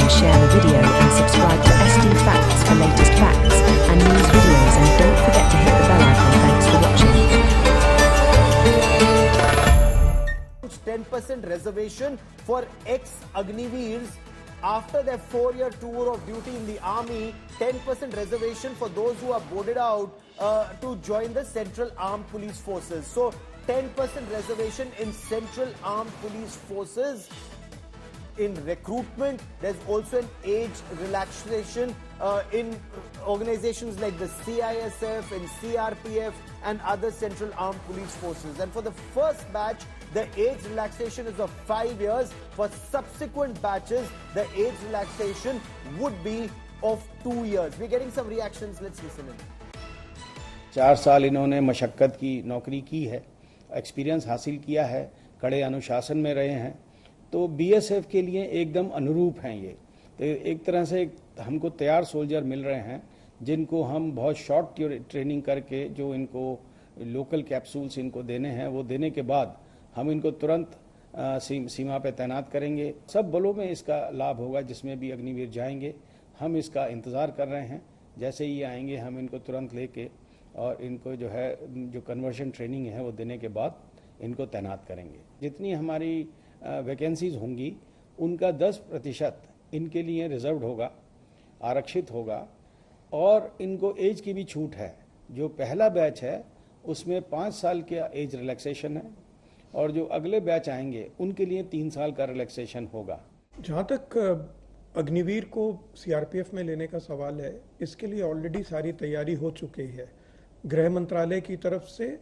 and share the video and subscribe to SD Facts for latest facts and news videos, and don't forget to hit the bell icon. Thanks for watching. 10% reservation for ex-Agniveers after their 4-year tour of duty in the army. 10% reservation for those who are boarded out to join the Central Armed Police Forces. So 10% reservation in Central Armed Police Forces. In recruitment, there's also an age relaxation in organizations like the CISF and CRPF and other Central Armed Police Forces. And for the first batch, the age relaxation is of 5 years. For subsequent batches, the age relaxation would be of 2 years. We're getting some reactions. Let's listen in. 4 साल इन्होंने मशक्क़त की नौकरी की है, experience हासिल किया है, कड़े अनुशासन में रहे हैं, तो बीएसएफ के लिए एकदम अनुरूप हैं ये। तो एक तरह से हमको तैयार सोल्जर मिल रहे हैं जिनको हम बहुत शॉर्ट ट्रेनिंग करके जो इनको लोकल कैप्सूल्स इनको देने हैं, वो देने के बाद हम इनको तुरंत सीमा पे तैनात करेंगे। सब बलों में इसका लाभ होगा जिसमें भी अग्निवीर जाएंगे। हम इसका इंतज़ार कर रहे हैं, जैसे ही आएंगे हम इनको तुरंत लेके और इनको जो है जो कन्वर्शन ट्रेनिंग है वो देने के बाद इनको तैनात करेंगे। जितनी हमारी वैकेंसीज होंगी उनका 10% इनके लिए रिजर्व्ड होगा, आरक्षित होगा, और इनको एज की भी छूट है। जो पहला बैच है उसमें 5 साल का एज रिलैक्सेशन है और जो अगले बैच आएंगे उनके लिए 3 साल का रिलैक्सेशन होगा। जहाँ तक अग्निवीर को सीआरपीएफ में लेने का सवाल है, इसके लिए ऑलरेडी सारी तैयारी हो चुकी है। गृह मंत्रालय की तरफ से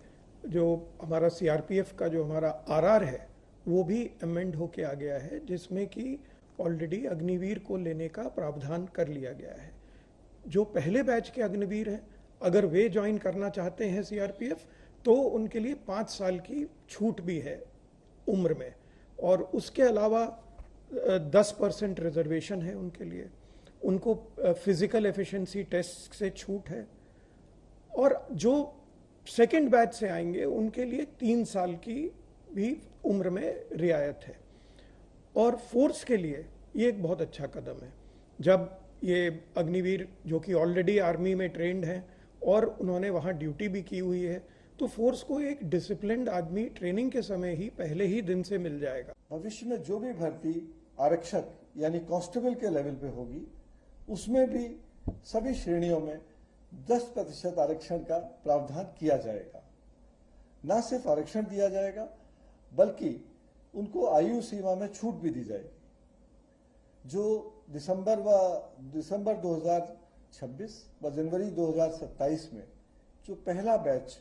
जो हमारा सीआरपीएफ का जो हमारा आरआर है वो भी अमेंड होके आ गया है, जिसमें कि ऑलरेडी अग्निवीर को लेने का प्रावधान कर लिया गया है। जो पहले बैच के अग्निवीर हैं, अगर वे ज्वाइन करना चाहते हैं सीआरपीएफ, तो उनके लिए 5 साल की छूट भी है उम्र में, और उसके अलावा 10% रिजर्वेशन है उनके लिए। उनको फिजिकल एफिशिएंसी टेस्ट से छूट है, और जो सेकेंड बैच से आएंगे उनके लिए 3 साल की भी उम्र में रियायत है। और फोर्स के लिए ये एक बहुत अच्छा कदम है। जब ये अग्निवीर जो कि ऑलरेडी आर्मी में ट्रेंड हैं और उन्होंने वहाँ ड्यूटी भी की हुई है, तो फोर्स को एक डिसिप्लिन्ड आदमी ट्रेनिंग के समय ही पहले ही दिन से मिल जाएगा। भविष्य में जो भी भर्ती आरक्षक यानी कांस्टेबल के लेवल पे होगी, उसमें भी सभी श्रेणियों में 10% आरक्षण का प्रावधान किया जाएगा। न सिर्फ आरक्षण दिया जाएगा बल्कि उनको आयु सीमा में छूट भी दी जाएगी। जो दिसंबर 2026 व जनवरी 2027 में जो पहला बैच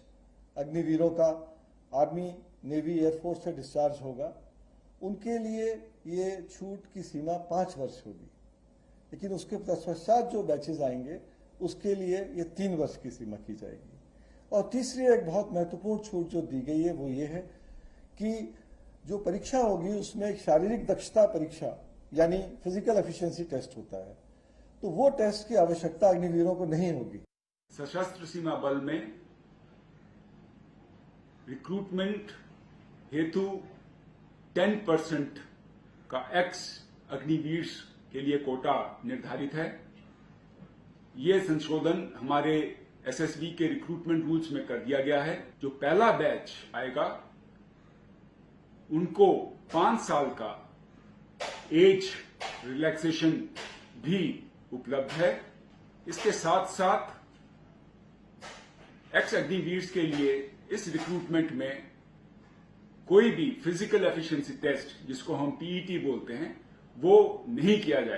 अग्निवीरों का आर्मी, नेवी, एयरफोर्स से डिस्चार्ज होगा, उनके लिए ये छूट की सीमा 5 वर्ष होगी। लेकिन उसके पश्चात जो बैचेज आएंगे उसके लिए ये 3 वर्ष की सीमा की जाएगी। और तीसरी एक बहुत महत्वपूर्ण छूट जो दी गई है वो ये है कि जो परीक्षा होगी उसमें एक शारीरिक दक्षता परीक्षा यानी फिजिकल एफिशिएंसी टेस्ट होता है, तो वो टेस्ट की आवश्यकता अग्निवीरों को नहीं होगी। सशस्त्र सीमा बल में रिक्रूटमेंट हेतु 10% का एक्स अग्निवीर के लिए कोटा निर्धारित है। ये संशोधन हमारे एसएसबी के रिक्रूटमेंट रूल्स में कर दिया गया है। जो पहला बैच आएगा उनको 5 साल का एज रिलैक्सेशन भी उपलब्ध है। इसके साथ साथ एक्स अग्निवीर्स के लिए इस रिक्रूटमेंट में कोई भी फिजिकल एफिशिएंसी टेस्ट, जिसको हम पीईटी बोलते हैं, वो नहीं किया जाएगा।